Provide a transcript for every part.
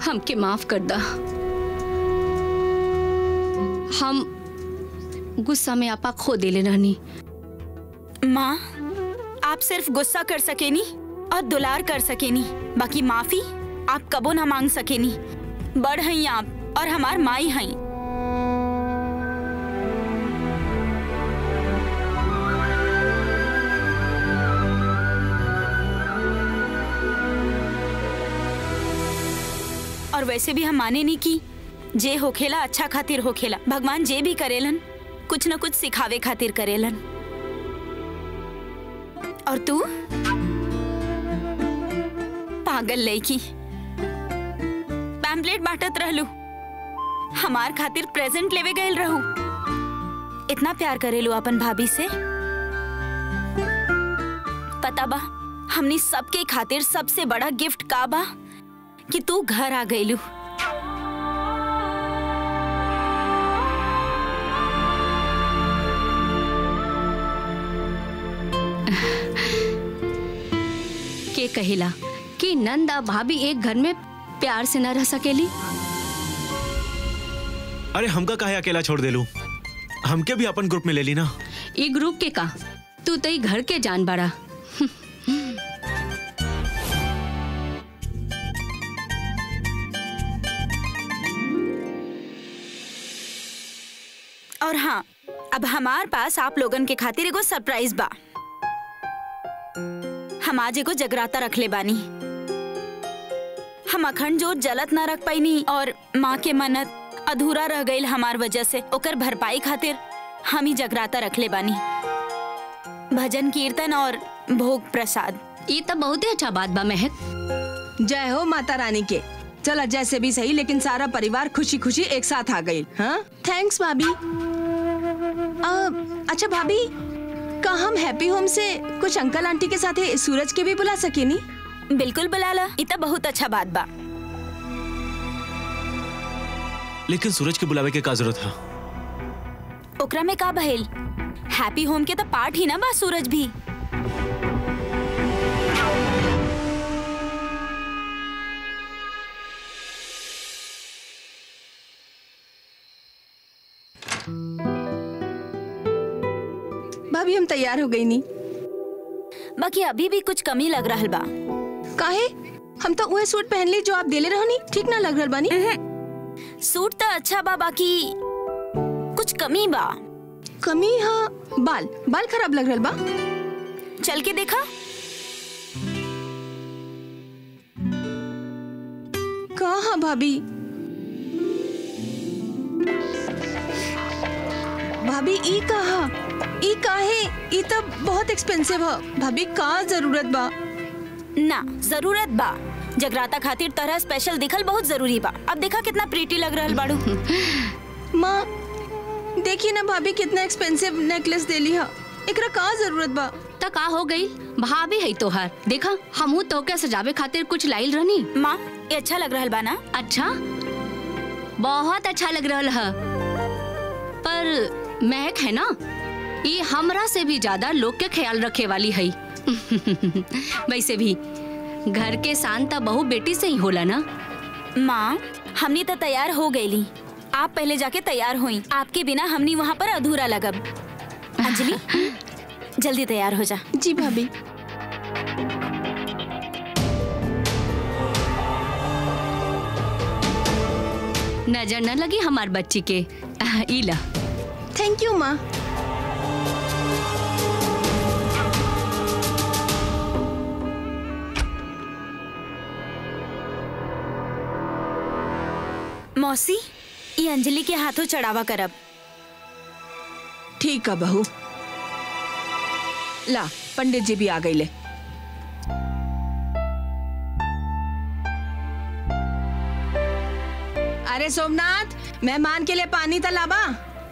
हमके माफ कर दा। हम गुस्सा में आपा खो देले रहनी। माँ, आप सिर्फ गुस्सा कर सकेनी और दुलार कर सकेनी, बाकी माफी आप कबो ना मांग सकेनी। बड़ हैं आप और हमार माई हैं। और वैसे भी हम माने नहीं कि जे होखेला अच्छा खातिर होखेला। भगवान जे भी करेलन कुछ न कुछ सिखावे खातिर करेलन। और तू पागल लड़की, पैम्पलेट बांटत रहलू, हमार खातिर प्रेजेंट लेवे गए रहू। इतना प्यार करेलू अपन भाभी से। पता बा हमनी सबके खातिर सबसे बड़ा गिफ्ट का बा कि तू घर आ गईलू। के कहिला कि नंदा भाभी एक घर में प्यार से न रह सकेली। अरे हमका काहे अकेला छोड़ देलू, हमके भी अपन ग्रुप में ले ली ना। ई ग्रुप के का, तू तई घर के जान बाड़ा। और हाँ, अब हमार पास आप लोगन के खातिर एगो सरप्राइज बा। हम आज एगो जगराता रख ले बानी। हम अखंड जोत जलत ना रख पाईनी और माँ के मन्नत अधूरा रह गईल हमार वजह से, ओकर भरपाई खातिर हम ही जगराता रख ले बानी। भजन कीर्तन और भोग प्रसाद। ये तो बहुत ही अच्छा बात बा महक। जय हो माता रानी के। चला जैसे भी सही, लेकिन सारा परिवार खुशी खुशी एक साथ आ गई। हाँ, थैंक्स भाभी। अच्छा भाभी, का हम हैप्पी होम से कुछ अंकल आंटी के साथ सूरज के भी बुला सके नी? बिल्कुल बुलाला, ये तो बहुत अच्छा बात बा। लेकिन सूरज के बुलावे के का जरूरत है? ओकरा में का बहेल? हैप्पी होम के तो पार्ट ही ना बा सूरज भी। भाभी हम तैयार हो गई नी। बाकी अभी भी कुछ कमी लग रहा बा। काहे? हम तो वह सूट पहन ली जो आप देले रहनी, ठीक ना लग रहा बानी? सूट तो अच्छा बा, बाकी कुछ कमी बा। कमी? हाँ, बाल खराब लग रहा बा। चल के देखा। कहाँ भाभी? भाभी ई कहा? ई काहे? ई तो बहुत एक्सपेंसिव है। भाभी का जरूरत बा? ना जरूरत बा। जगराता खातिर तरह स्पेशल दिखल बहुत जरूरी बा। अब देखा कितना प्रीटी लग रहा बाड़ू। माँ देखी ना भाभी कितना एक्सपेंसिव नेकलेस देली है। एकरा का जरूरत बा? त का हो गई? भाभी है तोहार। देखा हमू तो के सजावे खातिर कुछ लाइल रहनी। माँ ये अच्छा लग रहा बा ना? अच्छा, बहुत अच्छा लग रहा है। पर महक है ना, ये हमरा से भी ज्यादा लोग के ख्याल रखे वाली है। वैसे भी घर के शांता बहू बेटी से ही होला ना। माँ हमनी तो तैयार हो गईली, आप पहले जाके तैयार हुई। आपके बिना हमनी वहाँ पर अधूरा लगब। अंजलि जल्दी तैयार हो जा। जी भाभी। नजर न लगी हमार बच्ची के। इला। थैंक यू माँ। मौसी ये अंजलि के हाथों चढ़ावा करब। ठीक है बहू। ला पंडित जी भी आ गई ले। अरे सोमनाथ, मेहमान के लिए पानी तलाबा।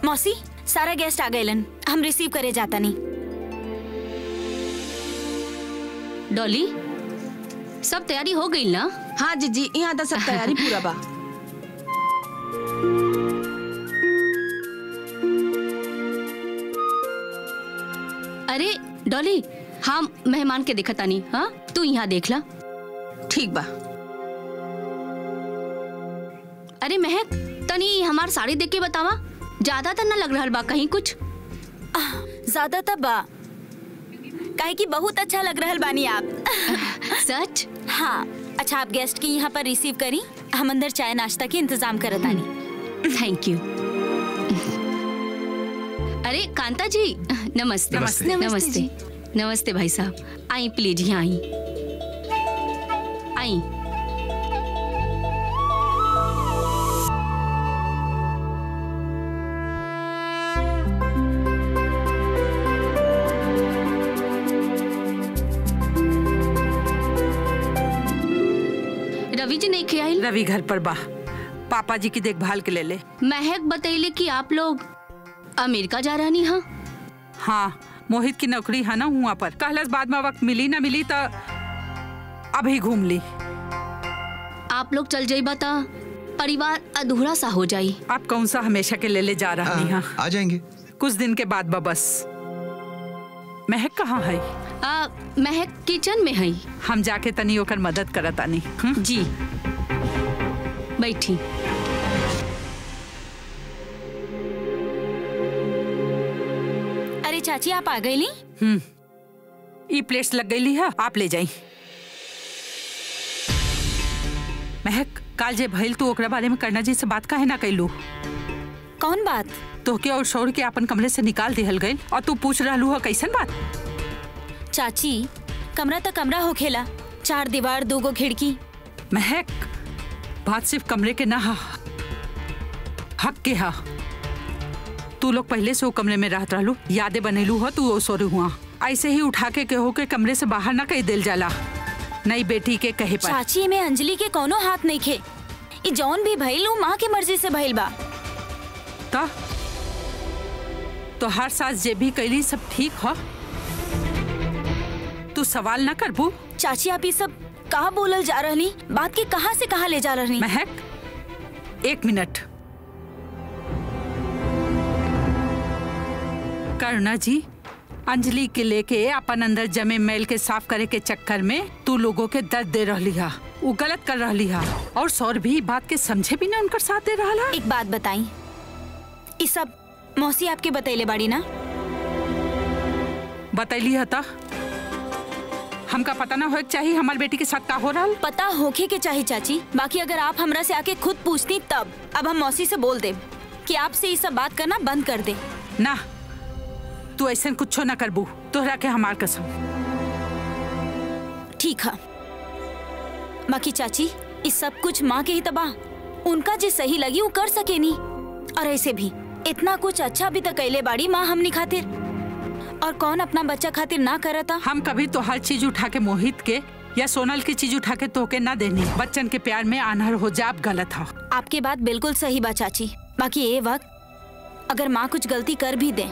मौसी सारा गेस्ट आ गए, हम रिसीव करे जाता नहीं। डॉली सब तैयारी हो गई ना? हाँ जी, यहाँ तो सब तैयारी पूरा बा। अरे डॉली, हम मेहमान के दिखता नहीं। हाँ तू यहाँ देख ला। ठीक बा। अरे महक, तनी हमार साड़ी देख के बतावा, ज्यादा तो न लग रहा बा कहीं कुछ? ज्यादा तब बा, काहे कि बहुत अच्छा लग रहा बानी आप। सच? हाँ। अच्छा, आप गेस्ट की यहाँ पर रिसीव करी, हम अंदर चाय नाश्ता के इंतजाम करत आनी। Thank you. अरे कांता जी, नमस्ते। नमस्ते। नमस्ते नमस्ते भाई साहब, आई प्लीज यहाँ आई आई। रवि जी नहीं खियाई? रवि घर पर बा, पापा जी की देखभाल के ले। महक बतैले कि आप लोग अमेरिका जा रहा नहीं? हाँ हाँ, मोहित की नौकरी है ना वहाँ पर। कहलस बाद में वक्त मिली ना मिली तो अभी घूम ली। आप लोग चल जाइबा ता परिवार अधूरा सा हो जाई। आप कौन सा हमेशा के ले जा रहा है? आ जाएंगे कुछ दिन के बाद बा बस। महक कहाँ है? महक किचन में है। हम जाके तनी ओकर मदद करत आनी। जी बैठी। अरे चाची, आप आ गई ली? ई प्लेट्स लग गई है, आप ले जाई। महक, काल जे भइल तू ओकरा बारे में करना जी से बात काहे ना कैलू? कौन बात? तोहके और शौर के अपन कमरे से निकाल दिहल गई और तू पूछ रहलू है कैसन बात? चाची, कमरा तो कमरा हो खेला, 4 दीवार 2 खिड़की। महक, बात सिर्फ कमरे के ना हा, हक के हा। तू लोग पहले से वो कमरे में रहत रहलू, यादें बनेलू हो तू वो सोरे हुआ। ऐसे ही उठा के कहो के कमरे से बाहर ना कह दिल जाला, नई बेटी के कहे पर। चाची, में अंजलि के कोनो हाथ नहीं खे। ई जौन भी भइल माँ के मर्जी से भइल बा। तो हर सास जे भी कैली सब ठीक हो, तू सवाल ना करबू। चाची, आप ये सब कहाँ बोलल जा रही? बात के कहाँ से कहाँ ले जा रही? महक, 1 मिनट। करुणा जी, अंजलि के लेके अपन अंदर जमे मैल के साफ करे के चक्कर में तू लोगों के दर्द दे रही हा, वो गलत कर रही हा, और सौर भी बात के समझे भी ना उनकर साथ दे रहा। एक बात बताई, ये सब मौसी आपके बतैले बाड़ी ना? बतैली हता, हमका पता ना हो चाहिए हमारी बेटी के साथ का हो रहा। पता होके के चाहिए चाची, बाकी अगर आप हमरा से आके खुद पूछती तब। अब हम मौसी से बोल दे कि आपसे ये सब बात करना बंद कर दे। ना, तू ऐसा कुछ ना करबू, तोहरा के हमार कसम। ठीक है, बाकी चाची, ये सब कुछ माँ के ही तबाह, उनका जो सही लगी वो कर सके नहीं। और ऐसे भी इतना कुछ अच्छा भी तो कैले बाड़ी माँ हमनी खातिर, और कौन अपना बच्चा खातिर ना करता। हम कभी तो हर चीज उठा के मोहित के या सोनल की चीज उठा के तोके ना देनी। बच्चन के प्यार में आनहर हो जाब गलत हो। आपके बात बिल्कुल सही बा चाची, बाकी ये वक्त अगर माँ कुछ गलती कर भी दे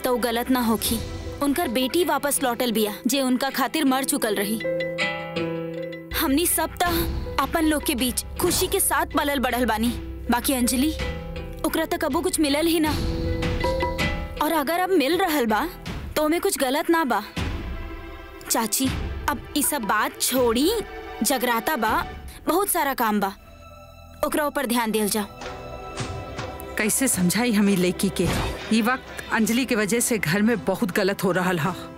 तो वो गलत ना होखी। उनकर बेटी वापस लौटल बिया जे उनका खातिर मर चुकल रही। हमनी सब तक अपन लोग के बीच खुशी के साथ पलल बढ़ल बानी, बाकी अंजलि ओकरा तक कबो कुछ मिलल ही ना। और अगर अब मिल रहल बा तो हमें कुछ गलत ना बा। चाची, अब ये सब बात छोड़ी, जगराता बा, बहुत सारा काम बा, ओकरा ऊपर ध्यान दिल जा। कैसे समझाई हमें लड़की के? ये वक्त अंजलि की वजह से घर में बहुत गलत हो रहा है।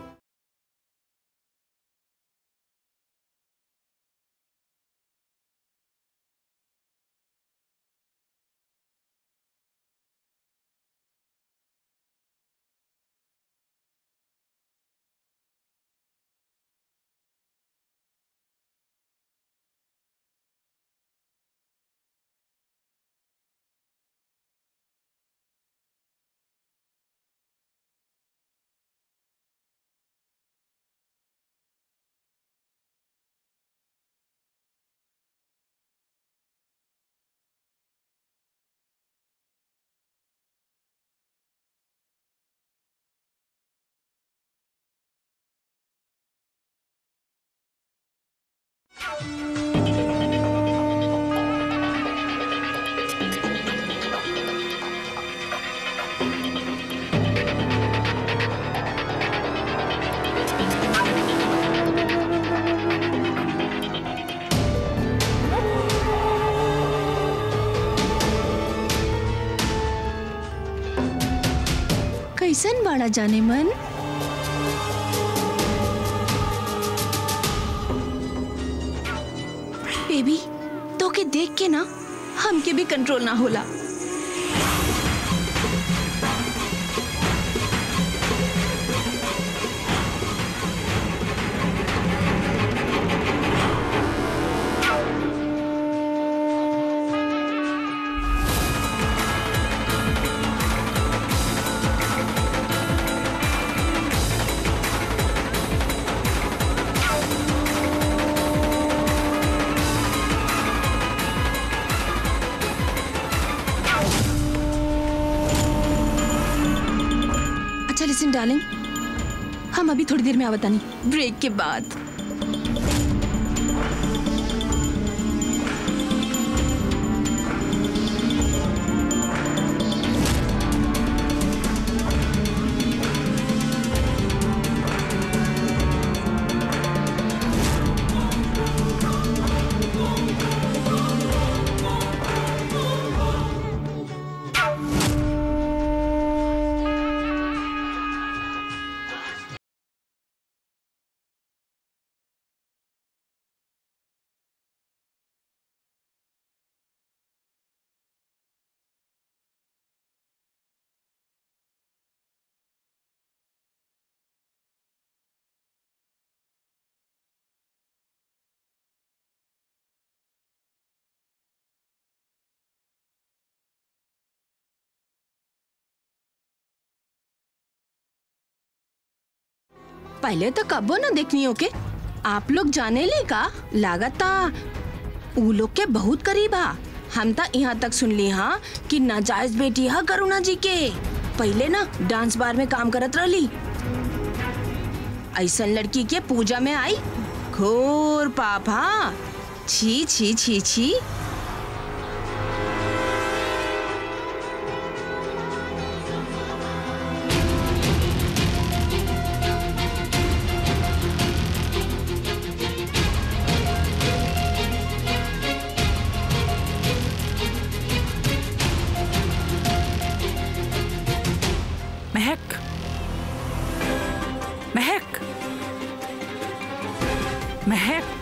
बाड़ा जाने मन? बेबी तो के देख के ना हमके भी कंट्रोल ना होला। लिसन डार्लिंग, हम अभी थोड़ी देर में आवता नहीं, ब्रेक के बाद। पहले तो कबो ना देखनी हो के आप लोग जाने ले का लागता ऊ लोग के बहुत करीब हा। हम ता यहाँ तक सुन ली हाँ कि नाजायज बेटी हा करुणा जी के पहले ना डांस बार में काम करत रही। ऐसन लड़की के पूजा में आई घोर पाप हा। छी छी छी छी। महक, महक, महक,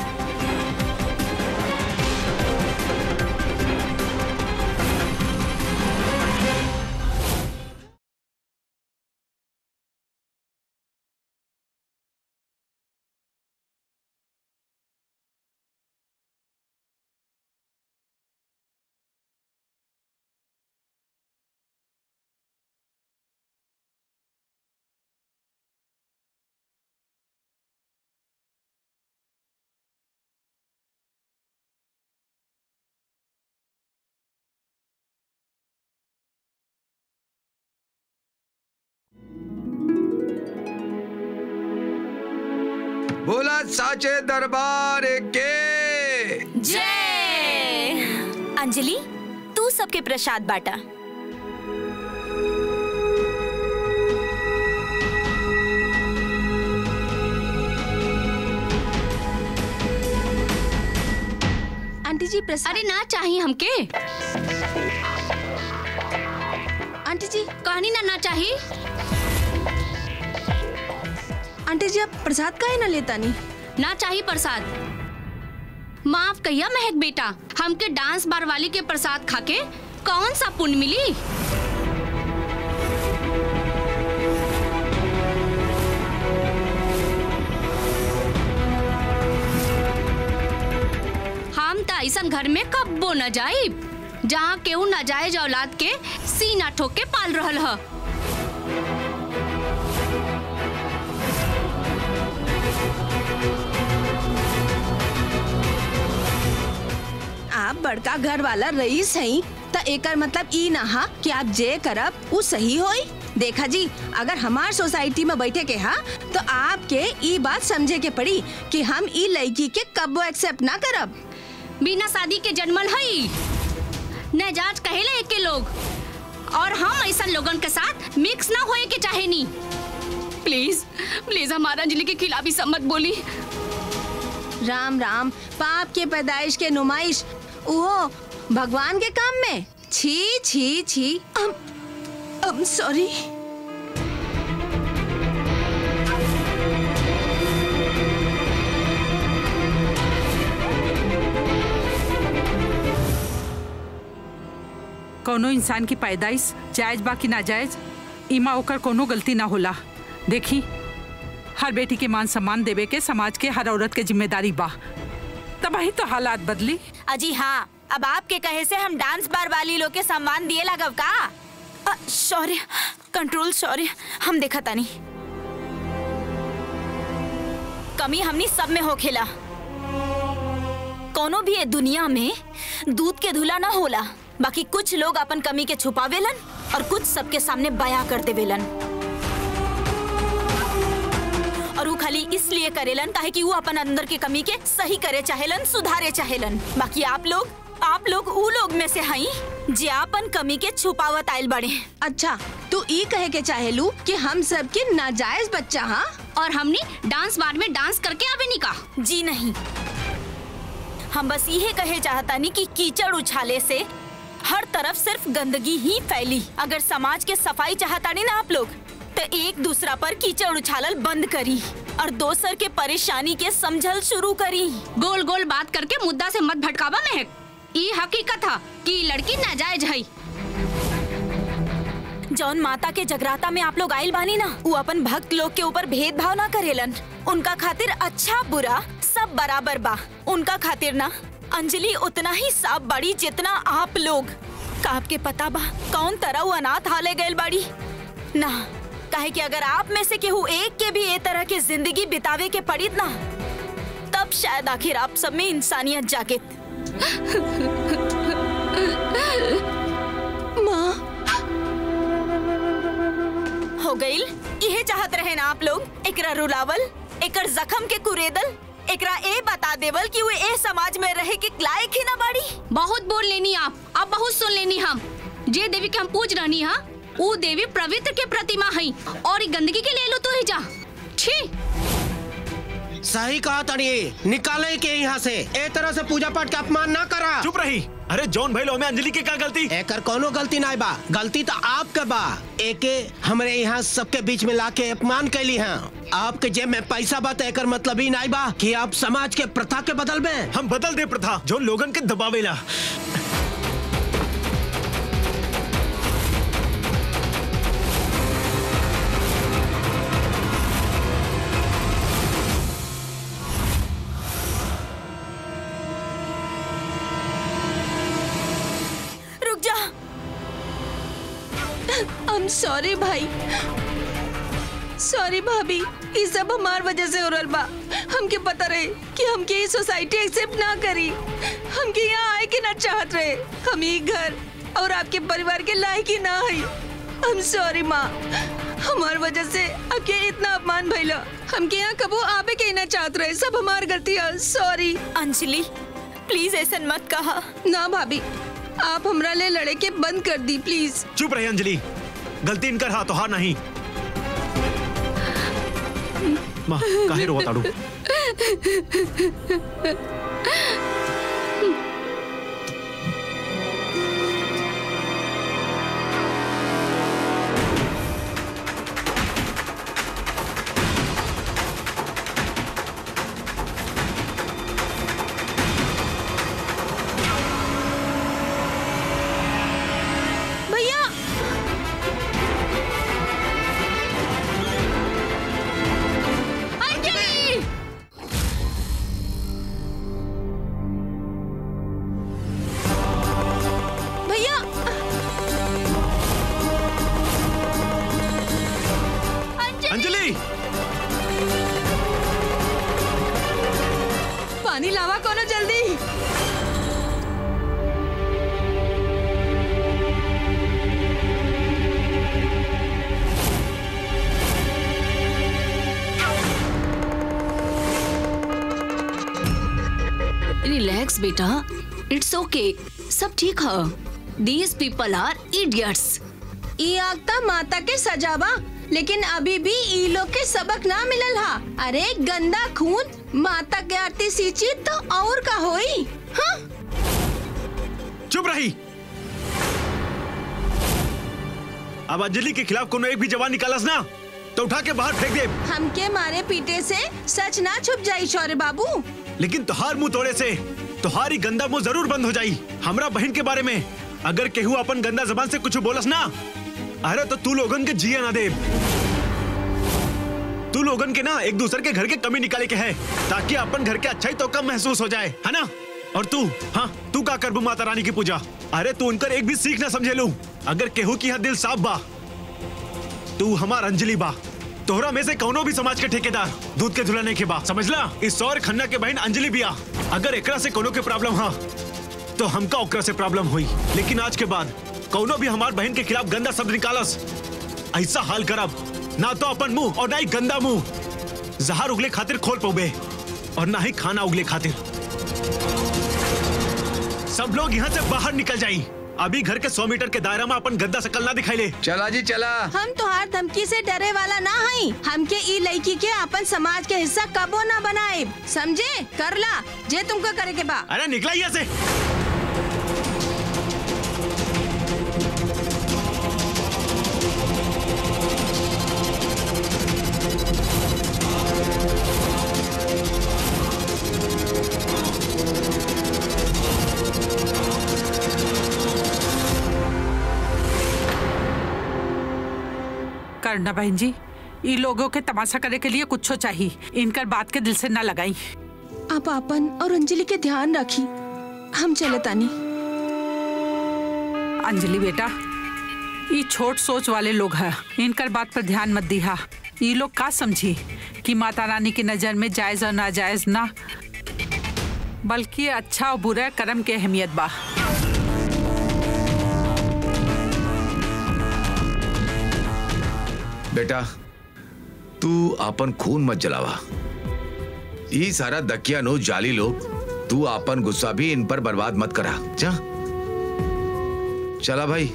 बोला साचे दरबार के जय। अंजलि, तू सबके प्रसाद बांटा। आंटी जी प्रसाद। अरे ना चाहिए हमके। आंटी जी कहानी ना चाहिए। आंटी जी आप प्रसाद काहे ना लेता नहीं? ना चाहिए प्रसाद। माफ कहिया महक बेटा, हमके डांस बार वाली के प्रसाद खाके कौन सा पुण्य मिली? हम तो ऐसा घर में कब्बो न जाई जहाँ केहू नाजायज औलाद के सीना ठोक के पाल रहल ह। आप बड़का घर वाला रईस हैं त एकर मतलब ई ना हा कि आप जे करब वो सही होई। देखा जी, अगर हमार सोसाइटी में बैठे के हा तो आपके ई बात समझे के पड़ी कि हम ई लड़की के कब्बो एक्सेप्ट ना करब। बिना शादी के जन्मल हई नजाज कहेला एक के लोग, और हम ऐसा लोगन के साथ मिक्स ना होए के चाहे नी। प्लीज प्लीज हमारा अंजलि के खिलाफ सब मत बोली। राम राम, पाप के पैदाइश के नुमाइश वो भगवान के काम में। छी छी छी। I'm sorry। कोनो इंसान की पैदाइश जायज बा कि नाजायज, इमा ओकर कोनो गलती ना होला। देखी, हर बेटी के मान सम्मान देवे के समाज के हर औरत के जिम्मेदारी बा, तब ही तो हालात बदली। अजी हाँ, अब आपके कहे से हम डांस बार वाली लोग के सम्मान दिए लगव का? सॉरी, कंट्रोल, सॉरी, हम देखा तानी। कमी हमनी सब में हो खेला। कोनो भी ये दुनिया में दूध के धुला ना होला। बाकी कुछ लोग अपन कमी के छुपावेलन और कुछ सबके सामने बयां कर देवेलन। और वो खाली इसलिए करेलन काहे कि वो अपन अंदर के कमी के सही करे चाहेलन, सुधारे चाहेलन। बाकी आप लोग ऊ लोग में से हई जे अपन कमी के छुपावत आइल बड़े। अच्छा, तू ई कहे के चाहेलू कि हम सब के नाजायज बच्चा हाँ, और हमने डांस बार में डांस करके आवे नहीं कहा। जी नहीं, हम बस यही कहे चाहतानी कि कीचड़ उछाले से हर तरफ सिर्फ गंदगी ही फैली। अगर समाज के सफाई चाहतानी ना आप लोग, तो एक दूसरा पर कीचड़ उछालल बंद करी और दोसर के परेशानी के समझल शुरू करी। गोल गोल बात करके मुद्दा से मत भटकावा महक। ये हकीकत है कि लड़की नाजायज है। जौन माता के जगराता में आप लोग आइल बानी ना, वो अपन भक्त लोग के ऊपर भेदभाव ना करेलन। उनका खातिर अच्छा बुरा सब बराबर बा। उनका खातिर ना अंजलि उतना ही साफ बड़ी जितना आप लोग। का आपके पता बा कौन तरह वो अनाथ हाले गए बाड़ी ना? काहे कि अगर आप में से केहू एक के भी ये तरह की जिंदगी बितावे के पड़ी ना, तब शायद आखिर आप सब में इंसानियत जागित। माँ हो गईल। यही चाहत रहे ना आप लोग? एकरा रुलावल, एकर जख्म के कुरेदल, एकरा ए बता देवल कि वो ए समाज में रहे के लायक ही ना बाड़ी। बहुत बोल लेनी आप, अब बहुत सुन लेनी हम। जे देवी के हम पूज रहनी हा, वो देवी पवित्र के प्रतिमा है और ये गंदगी के ले लो तो ही जा। छी, सही कहा तड़िए, निकाले के यहाँ से। ए तरह से पूजा पाठ का अपमान ना करा। चुप रही। अरे जॉन भाई लो में अंजलि के क्या गलती? एकर कोनो गलती ना बा, गलती तो आपका बा। एके हमरे यहाँ सबके बीच में लाके अपमान कैली हैं। आपके जेब में पैसा बा, एकर मतलब ही नहीं बा कि आप समाज के प्रथा के बदल में। हम बदल दे प्रथा जो लोगन के दबावेला। I'm sorry भाई, सॉरी भाभी, ये सब हमार वजह से हो रहा बा। हमके पता रहे कि हमके ये सोसाइटी एक्सेप्ट ना करी। हमके यहाँ आए के ना चाहत रहे। हम ये घर और आपके परिवार के लायक ही ना है। I'm sorry माँ, हमार वजह से आपके इतना अपमान भइला। हमके यहाँ कबो आवे के ना चाहत रहे। सब हमार गलती है। सॉरी अंजलि, प्लीज ऐसा मत कहा। ना भाभी, आप हमरा ले लड़े के बंद कर दी प्लीज। चुप रही अंजलि, गलती इनकर हा तो हार नहीं। माँ काहे रोवा ताड़ू? पानी लावा कोनो जल्दी। रिलैक्स बेटा, इट्स ओके, सब ठीक है। These people are idiots। ई आगता माता के सजावा, लेकिन अभी भी ई लोग के सबक ना मिलल हा। अरे गंदा खून माता के आरती सींची तो और का होई? हाँ? चुप रही। अब अंजलि के खिलाफ कोनो एक भी जवान निकालस ना तो उठा के बाहर फेंक दे। हमके मारे पीटे से सच ना छुप जाई शौर्य बाबू। लेकिन तुहार मुंह तोड़े से तुम्हारी गंदा मुंह जरूर बंद हो जाई। हमरा बहन के बारे में अगर केहू अपन गंदा जबान से कुछ बोलस ना, अरे तो तू लोगन के जिया ना दे। तू लोगन के ना एक दूसरे के घर के कमी निकाले के है, ताकि अपन घर के अच्छाई तो कम महसूस हो जाए, है ना? और तू, हाँ तू का करबू माता रानी की पूजा? अरे तू उनकर एक भी सीख ना समझे लू। अगर केहू की दिल साफ बा, तू हमार अंजलि बा। तोहरा में से कौनो भी समाज के ठेकेदार दूध के धुलाने के बा, समझला? इस और खन्ना के बहन अंजलि बिया। अगर एकरा से कोनो के प्रॉब्लम हा तो हमका ओकरा से प्रॉब्लम हुई, लेकिन आज के बाद कौनो भी हमार बहन के खिलाफ गंदा शब्द निकालस, ऐसा हाल करब ना तो अपन मुंह और ना ही गंदा मुंह जहर उगले खातिर खोल पोबे, और ना ही खाना उगले खातिर। सब लोग यहाँ से बाहर निकल जाई। अभी घर के 100 मीटर के दायरा में अपन गंदा शकल ना दिखाई ले। चला जी चला। हम तोहार धमकी से डरे वाला ना हई। हमके ई लड़की के अपन समाज के हिस्सा कबो ना बनाए, समझे? करला जे तुमको करे के बा। अरे निकला यहाँ से। करना बहन जी, इन लोगों के तमाशा करने के लिए कुछ चाहिए, इनकर बात के दिल से न लगाई। आप अपन और अंजलि के ध्यान रखी, हम चले तानी। अंजलि बेटा, ये छोट सोच वाले लोग हैं, इनकर बात पर ध्यान मत दिहा। ये लोग का समझी कि माता रानी की नजर में जायज और नाजायज ना, बल्कि अच्छा और बुरा कर्म के अहमियत बा। बेटा तू आपन खून मत जलावा। ये सारा दकिया नो जाली लोग, तू आपन गुस्सा भी इन पर बर्बाद मत करा। जा चला भाई।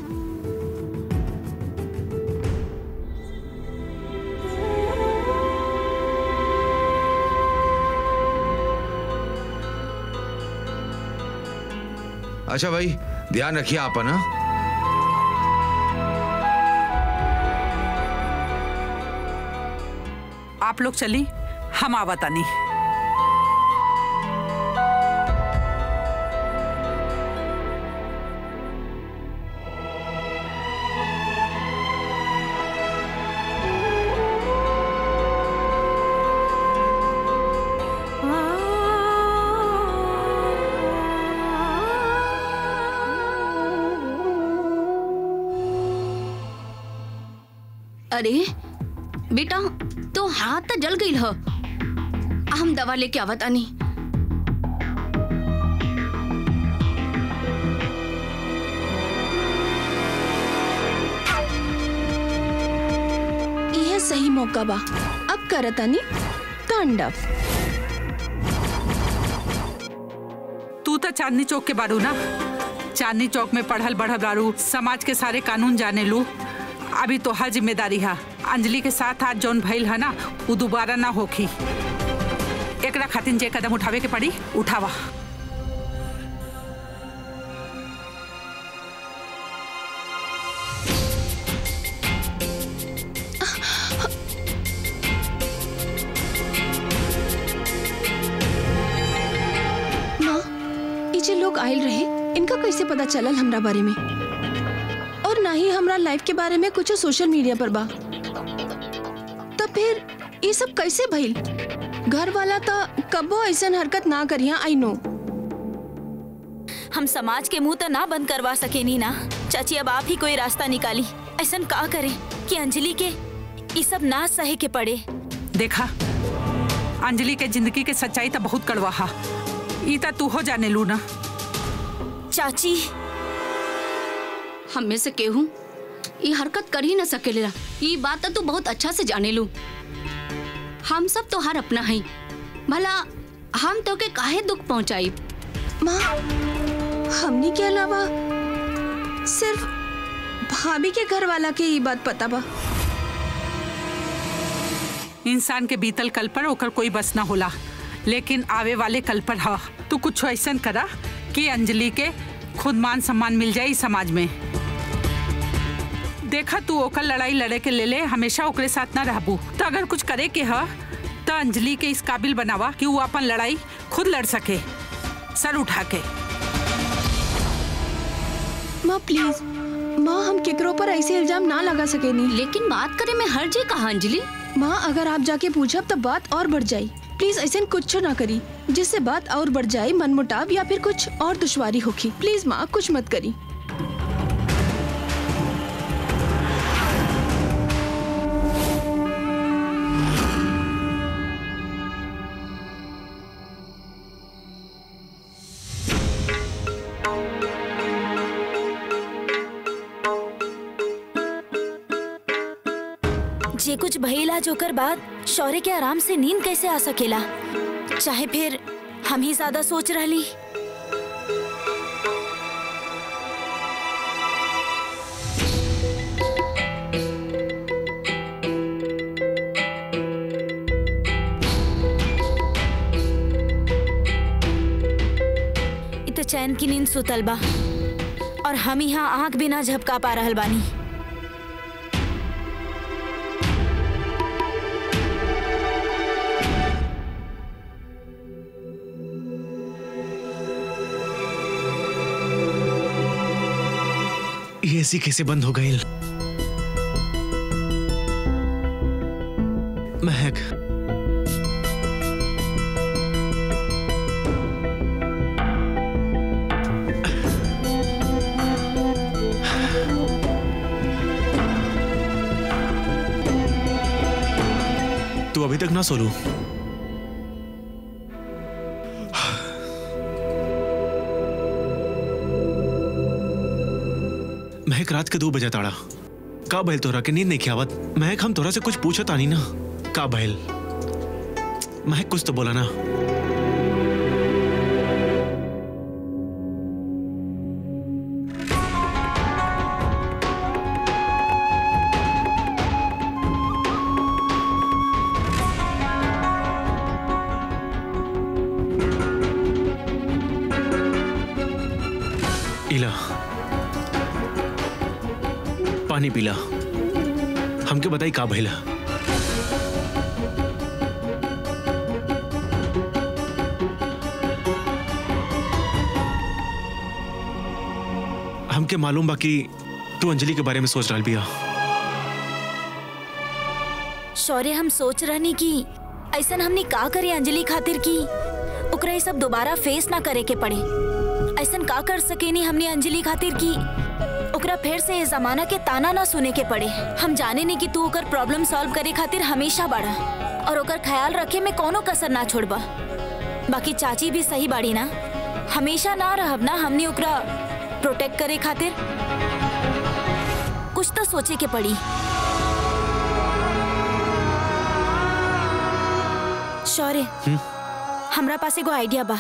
अच्छा भाई, ध्यान रखिए आपन। हाँ आप लोग चली, हम आवतानी। अरे बेटा, तो हाथ तो जल गई ह। हम दवा लेके आवत आनी। यह सही मौका बा, अब करतानी तांडव। तू तो चांदनी चौक के बारू ना, चांदनी चौक में पढ़ल बढ़ल बारू, समाज के सारे कानून जाने लू। अभी तो हर जिम्मेदारी है अंजलि के साथ आज जौन भइल है ना, वो दोबारा ना होखी। एकरा खातिर जे कदम उठावे के पड़ी उठावा। माँ, ये जे लोग आयल रहे, इनका कैसे पता चलल हमरा बारे में? और ना ही हमरा लाइफ के बारे में कुछ सोशल मीडिया पर बा। तो फिर ये सब कैसे भइल? घर वाला तो कबो ऐसन हरकत ना करिया। आई नो हम समाज के मुंह तो ना बंद करवा सके नी ना चाची। अब आप ही कोई रास्ता निकाली। ऐसन का करें कि अंजलि के ये सब ना सहे के पड़े। देखा, अंजलि के जिंदगी के सच्चाई तो बहुत कड़वा हा। ई तो तू हो जाने लू ना चाची। हम में से केहू ये हरकत कर ही न सकेला। ये बात तो बहुत अच्छा से जाने लू। हम सब तो हर अपना है, भला हम तो के काहे दुख पहुंचाई? माँ, हमनी के अलावा सिर्फ भाभी के घर वाला के ये बात पता बा। इंसान के बीतल कल पर ओकर कोई बस ना होला, लेकिन आवे वाले कल पर हा। तू कुछ ऐसा करा कि अंजलि के खुद मान सम्मान मिल जाए समाज में। देखा, तू ओकर लड़ाई लड़े के ले हमेशा ओकरे साथ ना रहबू। तो अगर कुछ करे के हा तो अंजलि के इस काबिल बनावा कि वो अपन लड़ाई खुद लड़ सके, सर उठा के। माँ प्लीज, माँ हम केकरो पर ऐसे इल्जाम ना लगा सके नहीं। लेकिन बात करे में हर जी कहा अंजलि। माँ अगर आप जाके पूछब तो बात और बढ़ जाई। प्लीज ऐसे कुछ ना करी जिससे बात और बढ़ जाए, मनमुटाव या फिर कुछ और दुश्वारी होगी। प्लीज माँ कुछ मत करी। जे कुछ भइला जोकर बाद शौर्य के आराम से नींद कैसे आ सकेला? चाहे फिर हम ही ज्यादा सोच रहली। इत चैन की नींद सुतल बा और हम यहाँ आंख बिना झपका पा रहल बानी। ये एसी कैसे बंद हो गई? महक, तू अभी तक ना सो लू? महक रात के 2 बजे ताड़ा का भइल तोरा के नींद नहीं खियावत? महक हम तोरा से कुछ पूछत आनी ना का भइल? महक कुछ तो बोला ना। इला पानी पीला, हमके बताई का भइला? हमके मालूम बा कि तू अंजलि के बारे में सोच रहा बिया। शौर्य हम सोच रहनी कि ऐसा हमने का करे अंजलि खातिर की ओकरा ये सब दोबारा फेस ना करे के पड़े। ऐसा का कर सके नहीं हमने अंजलि खातिर की ओकरा फिर से ये जमाना के ताना ना सुने के पड़े। हम जाने नहीं कि तू ओकर प्रॉब्लम सॉल्व करे खातिर हमेशा बड़ा और ओकर ख्याल रखे में कोनो कसर ना छोड़बा। बाकी चाची भी सही बाड़ी ना, हमेशा ना रहब ना हमने ओकरा प्रोटेक्ट करे खातिर। कुछ तो सोचे के पड़ी। शौर्य, हमरा पास एगो आइडिया बा।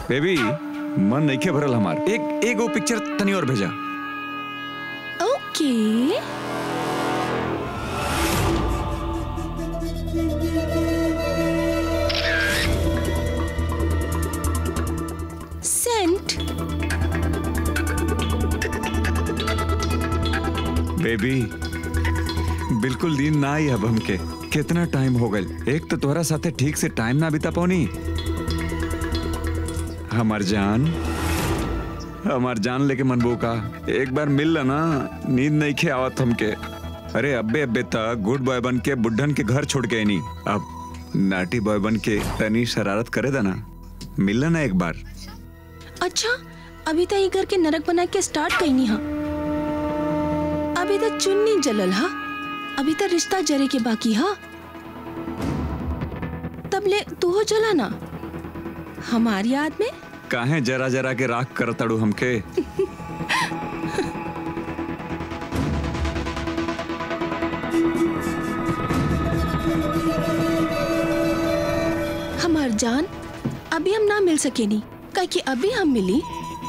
बेबी मन नहीं के भरल हमार, एगो पिक्चर तनी और भेजा। ओके सेंट। बेबी बिल्कुल नींद ना आई अब हमके। कितना टाइम हो गए, एक तो तोहरा साथे ठीक से टाइम ना बिता पौनी। हमार जान लेके मनबू का एक बार मिल लेना, नींद नहीं खे आवत हमके। अरे अब्बे तक गुड बॉय बन के बुढ़न के घर छोड़ के नहीं, अब नाटी बॉय बन के तनी शरारत करे देना, मिल लेना एक बार। अच्छा अभी तक ये घर के नरक बना के स्टार्ट कहीं नहीं हा। अभी तक चुन्नी जलल हा, अभी तक रिश्ता जरे के बाकी हा। तब ले तू हो जला ना हमारी याद में। काहे जरा जरा के राख कर तड़ू हमके। हमार जान अभी हम ना मिल सके नहीं, क्योंकि अभी हम मिली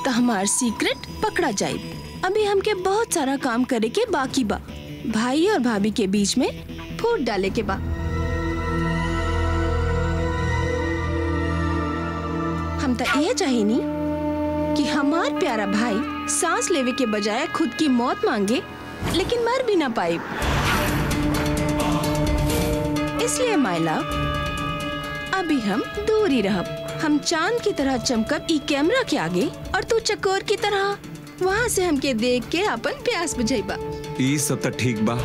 तो हमार सीक्रेट पकड़ा जाए। अभी हमके बहुत सारा काम करे के बाकी बा। भाई और भाभी के बीच में फूट डाले के बा। हम तो ये चाहिए कि हमार प्यारा भाई सांस लेवे के बजाय खुद की मौत मांगे, लेकिन मर भी ना पाए। इसलिए माय लव अभी हम दूर ही रहब। हम चांद की तरह चमकब ई कैमरा के आगे और तू चकोर की तरह वहाँ से हमके देख के अपन प्यास बुझाइबा। ई सब तो ठीक बा,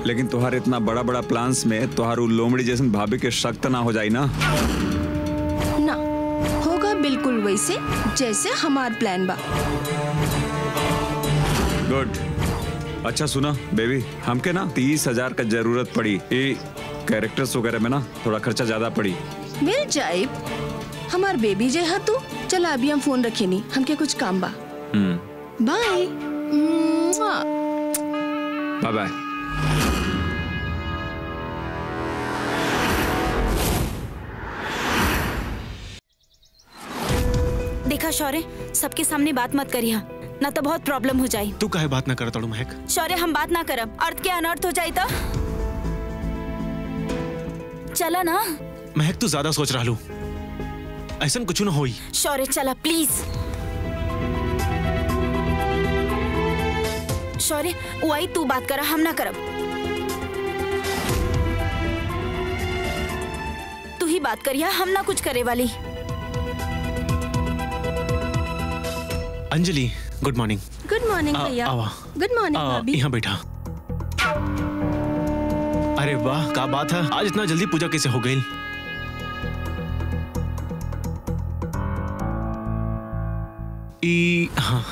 लेकिन तुहार इतना बड़ा बड़ा प्लान्स में तुहार उ लोमड़ी जैसन भाभी के शक ना हो जाई ना? ना होगा बिल्कुल वैसे जैसे हमार प्लान बा। गुड। अच्छा सुना बेबी, हमके ना 30,000 का जरूरत पड़ी। ये कैरेक्टर्स वगैरह में ना थोड़ा खर्चा ज्यादा पड़ी। मिल जाए। हमार बेबी जे है तू। चला अभी हम फोन रखे नहीं, हमके कुछ काम बा। Bye bye bye. देखा शौर्य, सबके सामने बात मत करिया, ना तो बहुत प्रॉब्लम हो जाए। तू काहे बात ना करत ताड़ू महक? शौर्य, हम बात ना करब, अर्थ के अनर्थ हो जाए तो। चला ना। महक तू ज्यादा सोच रहा लू, ऐसा कुछ ना होई। शौर्य चला प्लीज। शौर्य वही तू बात करा, हम ना करब। तू ही बात करिया, हम ना कुछ करे वाली। Anjali good morning. Good morning भैया। गुड मॉर्निंग भाभी। यहाँ बैठा। अरे वाह, क्या बात है, आज इतना जल्दी पूजा कैसे हो गई? हाँ,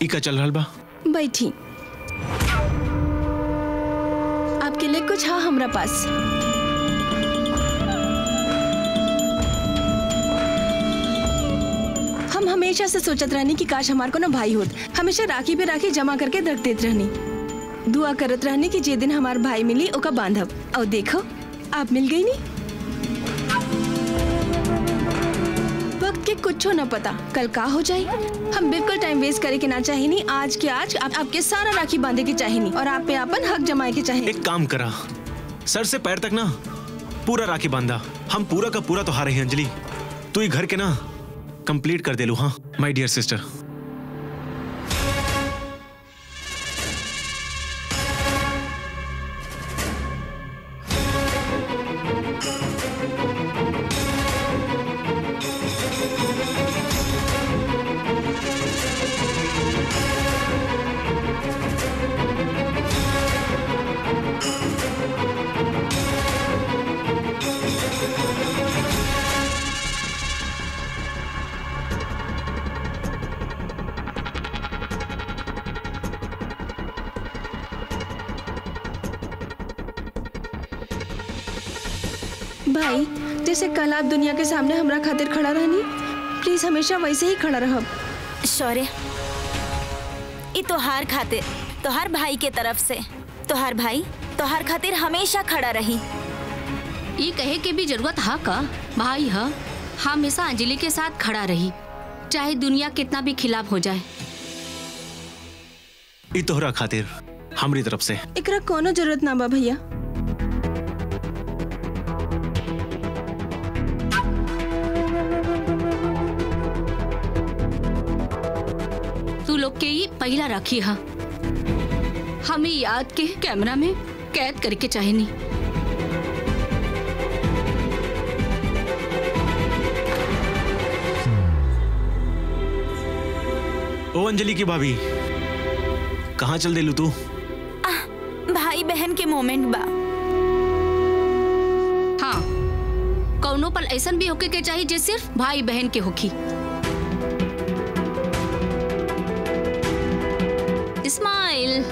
का चल रहा बा? बैठी। आपके लिए कुछ हाँ हमरा पास। हम हमेशा से सोचत रहनी कि काश हमार को ना भाई होत। हमेशा राखी पे राखी जमा करके रख देत रहनी। दुआ करत रहनी कि जे दिन हमार भाई मिली ओका बांधब। और देखो आप मिल गई नी। वक्त के कुछ न पता कल का हो जाए। हम बिल्कुल टाइम वेस्ट करे के ना चाहिए नी। आज के आज आपके सारा राखी बांधे के चाहिए नी और आप पे अपन हक जमाए के चाहिए। एक काम करा, सर से पैर तक ना पूरा राखी बांधा। हम पूरा का पूरा तो हारे हैं अंजलि। तू ही घर के ना कंप्लीट कर दे लू। हाँ माय डियर सिस्टर। भाई जैसे कल आप दुनिया के सामने हमरा खातिर खड़ा रहनी, प्लीज हमेशा वैसे ही खड़ा रहो। शौर्य, ये तोहार खातिर, तोहार भाई के तरफ से, तोहार भाई तोहार खातिर हमेशा खड़ा रही। ये कहे के भी जरूरत हा का? भाई हा हमेशा अंजलि के साथ खड़ा रही, चाहे दुनिया कितना भी खिलाफ हो जाए। ई तोहरा खातिर हमरी तरफ से। एकरा कोनो जरूरत ना बा भैया। तू लोग के ही पहला राखी हा, हमें याद के कैमरा में कैद करके चाहिए। ओ अंजलि की भाभी, कहाँ चल देलू तू? भाई बहन के मोमेंट बा। हाँ, कौनो पल ऐसन भी होके के चाहिए जे सिर्फ भाई बहन के होखी। स्माइल।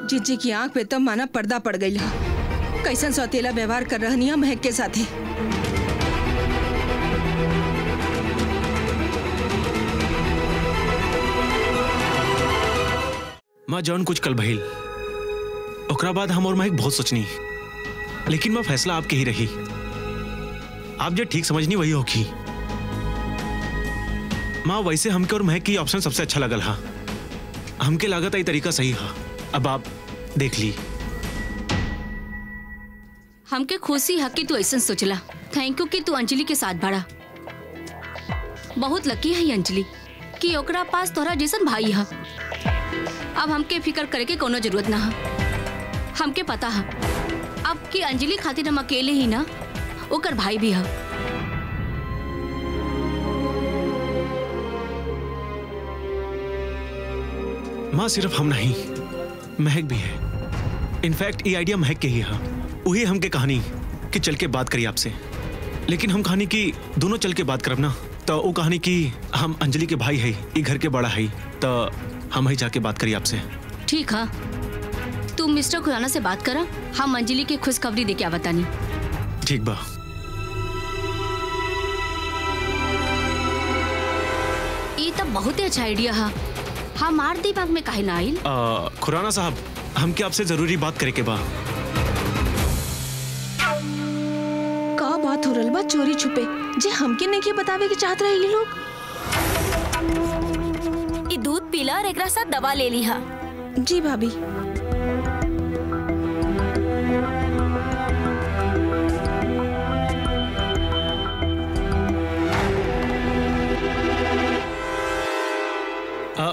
जीजी की आंख पे तो माना पर्दा पड़ गई है। कैसन सौतेला व्यवहार कर रहनी है महक के साथे। माँ जौन कुछ कल भइल, ओकरा बाद हम और महक बहुत सोचनी, लेकिन माँ फैसला आपके ही रही। आप जो ठीक समझनी वही होगी। माँ वैसे हमके और महक की ऑप्शन सबसे अच्छा लगल हा। हमके लागत आई तरीका सही हा। अब आप देख ली। हमके खुशी है कि तू ऐसा सोचला। थैंक यू कि तू अंजलि के साथ बढ़ा। बहुत लकी है अंजलि कि ओकरा पास तोहरा जैसन भाई है। अब हमके फिक्र करे के कोनो जरूरत ना है। हमके पता है अब कि अंजलि खातिर हम अकेले ही ना, ओकर भाई भी है। माँ सिर्फ हम नहीं, महक भी है। इनफैक्ट ये आइडिया महक के ही है। वही हमके कहानी कि चल के बात करी आपसे, लेकिन हम कहानी की दोनों चल के बात करब ना, तो वो कहानी की हम अंजलि के भाई है, ये घर के बड़ा है, तो हम ही जाके बात करी आपसे। ठीक है, तू मिस्टर खुराना से बात करा, हम अंजलि की खुशखबरी दे के आवतानी। ठीक बा। ये तो बहुत ही अच्छा आइडिया है। हमार दिमाग में काहे ना आइल? खुराना साहब, हमके आपसे जरूरी बात करे के बा। का बात हो रहा बा चोरी छुपे जे हमके नहीं के बतावे के चाहत रहे ये लोग। ये दूध पीला और एकरा साथ दवा ले ली हा। जी भाभी।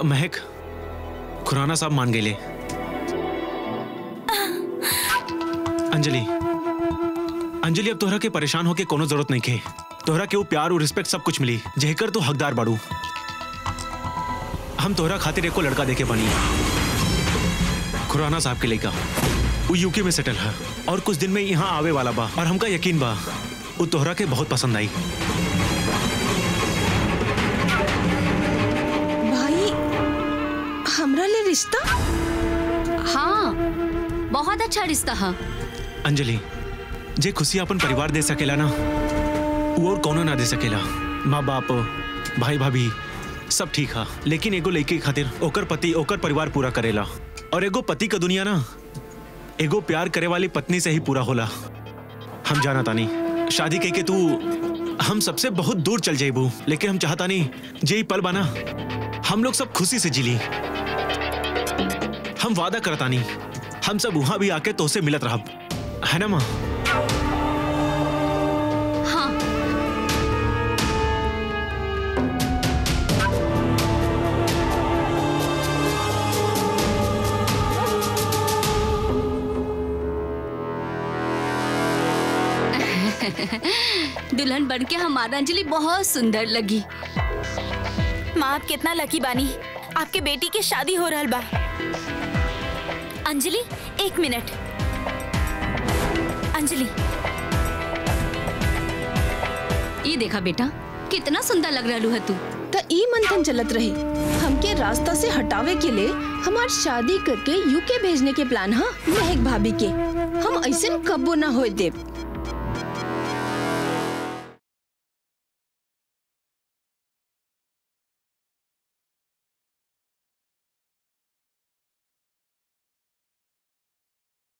महक, खुराना साहब मान गए ले। अंजलि, अंजलि अब तोहरा के परेशान होके कोनो जरूरत नहीं के। तोहरा के वो प्यार और रिस्पेक्ट सब कुछ मिली जेकर तो हकदार बाड़ू। हम तोहरा खातिर एको लड़का देके बनी, खुराना साहब के लड़का। वो यूके में सेटल है और कुछ दिन में यहाँ आवे वाला बा, और हमका यकीन बा वो तोहरा के बहुत पसंद आई। हमरा ले रिश्ता? हाँ, बहुत अच्छा रिश्ता है। अंजलि, जे खुशी अपन परिवार दे सकेला ना, वो और कौनो ना दे सकेला। माँ बाप, भाई भाभी सब ठीक है, लेकिन एगो लड़की खातिर ओकर पति ओकर परिवार पूरा करेला, और एगो पति का दुनिया ना एगो प्यार करे वाली पत्नी से ही पूरा होला। हम जाना तानी शादी कह के तू हम सबसे बहुत दूर चल जाइबू, लेकिन हम चाहता नहीं जे ही पल बना हम लोग सब खुशी से जिली। हम वादा करता नहीं हम सब वहां भी आके तो से मिलत रहब, है ना माँ? हाँ। दुल्हन बनके हमारा अंजलि बहुत सुंदर लगी। माँ, आप कितना लकी बानी, आपके बेटी की शादी हो रहल बा। अंजलि, एक मिनट। अंजलि, ये देखा बेटा, कितना सुंदर लग रहा है तू। तो ई मंथन चलत रही हमके रास्ता से हटावे के लिए हमार शादी करके यूके भेजने के प्लान है महक भाभी के। हम ऐसे कब्बो ना होए देव।